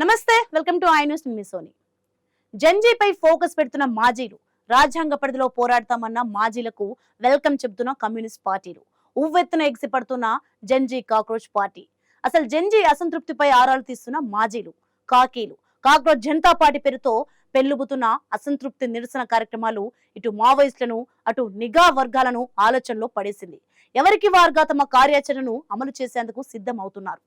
నమస్తే, welcome to iNews. సోని. జంజీపై ఫోకస్ పెడుతున్న మాజీలు, రాజ్యాంగ పరిధిలో పోరాడతామన్న మాజీలకు వెల్కమ్ చెబుతున్న కమ్యూనిస్ట్ పార్టీలు, ఉవ్వెత్తున ఎగిసిపడుతున్న జంజీ కాక్రోచ్ పార్టీ. అసలు జంజీ అసంతృప్తిపై ఆరాలు తీస్తున్న మాజీలు, కాకీలు, కాక్రోచ్ జనతా పార్టీ పేరుతో పెళ్లుబుతున్న అసంతృప్తి నిరసన కార్యక్రమాలు ఇటు మావోయిస్టులను అటు నిఘా వర్గాలను ఆలోచనలో పడేసింది. ఎవరికి వారుగా తమ కార్యాచరణను అమలు చేసేందుకు సిద్ధం అవుతున్నారు.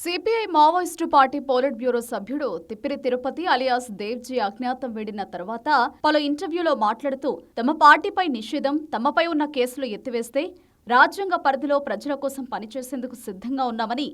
CPI Maoist party polit bureau సభ్యుడు తిప్పిరి తిరుపతి అలియాస్ దేవ్జీ అజ్ఞాతం వీడిన తర్వాత పలు ఇంటర్వ్యూలో మాట్లాడుతూ తమ పార్టీపై నిషేధం, తమపై ఉన్న కేసులు ఎత్తివేస్తే రాజ్యాంగ పరిధిలో ప్రజల కోసం పనిచేసేందుకు సిద్ధంగా ఉన్నామని,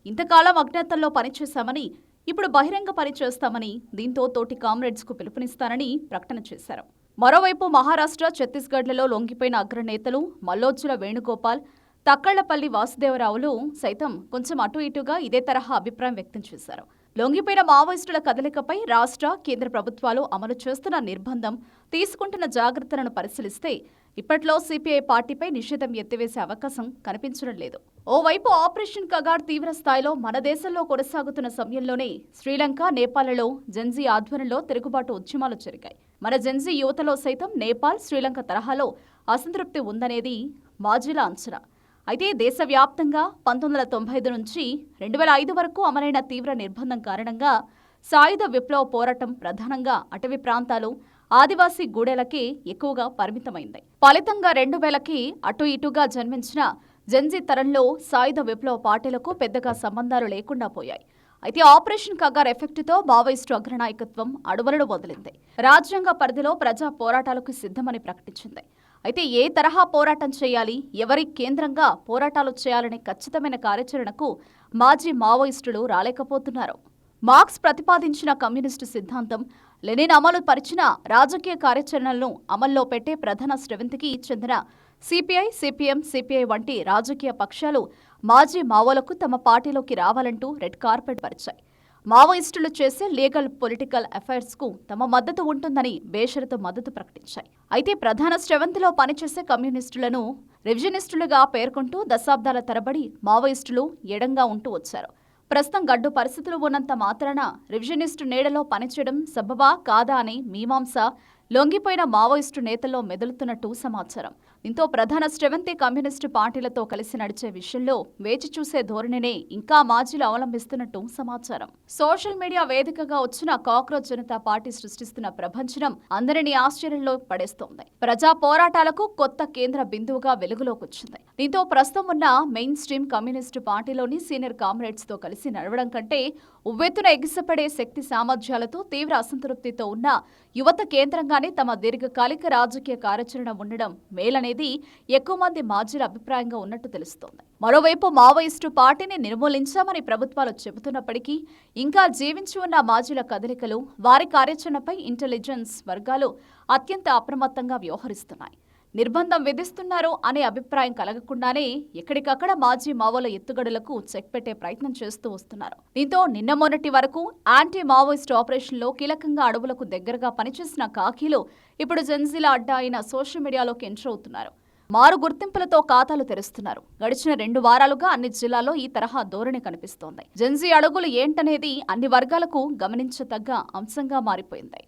ఇంతకాలం అజ్ఞాతంలో పనిచేశామని, ఇప్పుడు బహిరంగ పనిచేస్తామని, దీంతో తోటి కామ్రేడ్స్ కు పిలుపునిస్తానని ప్రకటన చేశారు. మరోవైపు మహారాష్ట్ర, ఛత్తీస్గఢ్లలో లొంగిపోయిన అగ్రనేతలు మల్లోజ్జుల వేణుగోపాల్, తక్కళ్లపల్లి వాసుదేవరావులు సైతం కొంచెం అటు ఇటుగా ఇదే తరహా అభిప్రాయం వ్యక్తం చేశారు. లొంగిపోయిన మావోయిస్టుల కదలికపై రాష్ట్ర, కేంద్ర ప్రభుత్వాలు అమలు చేస్తున్న నిర్బంధం, తీసుకుంటున్న జాగ్రత్తలను పరిశీలిస్తే ఇప్పట్లో సిపిఐ పార్టీపై నిషేధం ఎత్తివేసే అవకాశం కనిపించడం లేదు. ఓవైపు ఆపరేషన్ కగార్ తీవ్ర స్థాయిలో మన దేశంలో కొనసాగుతున్న సమయంలోనే శ్రీలంక, నేపాల్లో జెన్జీ ఆధ్వర్యంలో తిరుగుబాటు ఉద్యమాలు జరిగాయి. మన జెన్జీ యువతలో సైతం నేపాల్, శ్రీలంక తరహాలో అసంతృప్తి ఉందనేది మాజీల అంచనా. అయితే దేశవ్యాప్తంగా 1995 నుంచి 2005 వరకు అమలైన తీవ్ర నిర్బంధం కారణంగా సాయుధ విప్లవ పోరాటం ప్రధానంగా అటవీ ప్రాంతాలు, ఆదివాసీ గూడెలకే ఎక్కువగా పరిమితమైంది. ఫలితంగా 2000కి అటు ఇటుగా జన్మించిన జెన్జీ తరంలో సాయుధ విప్లవ పార్టీలకు పెద్దగా సంబంధాలు లేకుండా పోయాయి. అయితే ఆపరేషన్ కగార్ ఎఫెక్టుతో మావోయిస్టు అగ్రనాయకత్వం అడుగులను వదిలింది. రాజ్యాంగ పరిధిలో ప్రజా పోరాటాలకు సిద్ధమని ప్రకటించింది. అయితే ఏ తరహా పోరాటం చేయాలి, ఎవరి కేంద్రంగా పోరాటాలు చేయాలనే ఖచ్చితమైన కార్యాచరణకు మాజీ మావోయిస్టులు రాలేకపోతున్నారు. మార్క్స్ ప్రతిపాదించిన కమ్యూనిస్టు సిద్ధాంతం, లెనిన్ అమలు పరిచిన రాజకీయ కార్యాచరణలను అమల్లో పెట్టే ప్రధాన స్రవంతికి చెందిన సిపిఐ, సిపిఎం, సిపిఐ వంటి రాజకీయ పక్షాలు మాజీ మావోలకు తమ పార్టీలోకి రావాలంటూ రెడ్ కార్పెట్ పరిచాయి. మావోయిస్టులు చేసే లీగల్, పొలిటికల్ అఫైర్స్ కు తమ మద్దతు ఉంటుందని బేషరతు మద్దతు ప్రకటించాయి. అయితే ప్రధాన స్రవంతిలో పనిచేసే కమ్యూనిస్టులను రివిజనిస్టులుగా పేర్కొంటూ దశాబ్దాల తరబడి మావోయిస్టులు ఎడంగా ఉంటూ వచ్చారు. ప్రస్తుతం గడ్డు పరిస్థితులు ఉన్నంత మాత్రాన రివిజనిస్టు నీడలో పనిచేయడం సబబా కాదా అనే మీమాంస లొంగిపోయిన మావోయిస్టు నేతల్లో మెదులుతున్నట్టు సమాచారం. దీంతో ప్రధాన స్రవంతి కమ్యూనిస్టు పార్టీలతో కలిసి నడిచే విషయంలో వేచి చూసే ధోరణినే ఇంకా మాజీలు అవలంబిస్తున్నట్టు సమాచారం. సోషల్ మీడియా వేదికగా వచ్చిన కాక్రోచ్ జనతా పార్టీ సృష్టిస్తున్న ప్రభంజనం అందరినీ ఆశ్చర్యంలో పడేస్తోంది. ప్రజా పోరాటాలకు కొత్త కేంద్ర బిందువుగా వెలుగులోకి వచ్చింది. దీంతో ప్రస్తుతం ఉన్న మెయిన్ స్ట్రీమ్ కమ్యూనిస్టు పార్టీలోని సీనియర్ కామ్రేడ్స్ తో కలిసి నడవడం కంటే ఉవ్వెత్తున ఎగిసిపడే శక్తి సామర్థ్యాలతో తీవ్ర అసంతృప్తితో ఉన్న యువత కేంద్రంగానే తమ దీర్ఘకాలిక రాజకీయ కార్యాచరణ ఉండడం మేలనేది ఎక్కువ మంది మాజీల అభిప్రాయంగా ఉన్నట్టు తెలుస్తోంది. మరోవైపు మావోయిస్టు పార్టీని నిర్మూలించామని ప్రభుత్వాలు చెబుతున్నప్పటికీ ఇంకా జీవించి ఉన్న మాజీల కదలికలు, వారి కార్యాచరణపై ఇంటెలిజెన్స్ వర్గాలు అత్యంత అప్రమత్తంగా వ్యవహరిస్తున్నాయి. నిర్బంధం విధిస్తున్నారు అనే అభిప్రాయం కలగకుండానే ఎక్కడికక్కడ మాజీ మావోల ఎత్తుగడలకు చెక్ పెట్టే ప్రయత్నం చేస్తూ వస్తున్నారు. దీంతో నిన్న మొన్నటి వరకు యాంటీ మావోయిస్ట్ ఆపరేషన్లో కీలకంగా అడవులకు దగ్గరగా పనిచేసిన కాకీలు ఇప్పుడు జెన్జీల అడ్డా అయిన సోషల్ మీడియాలోకి ఎంటర్ అవుతున్నారు. మారు గుర్తింపులతో ఖాతాలు తెరుస్తున్నారు. గడిచిన 2 వారాలుగా అన్ని జిల్లాల్లో ఈ తరహా ధోరణి కనిపిస్తోంది. జెన్జీ అడుగులు ఏంటనేది అన్ని వర్గాలకు గమనించదగ్గ అంశంగా మారిపోయింది.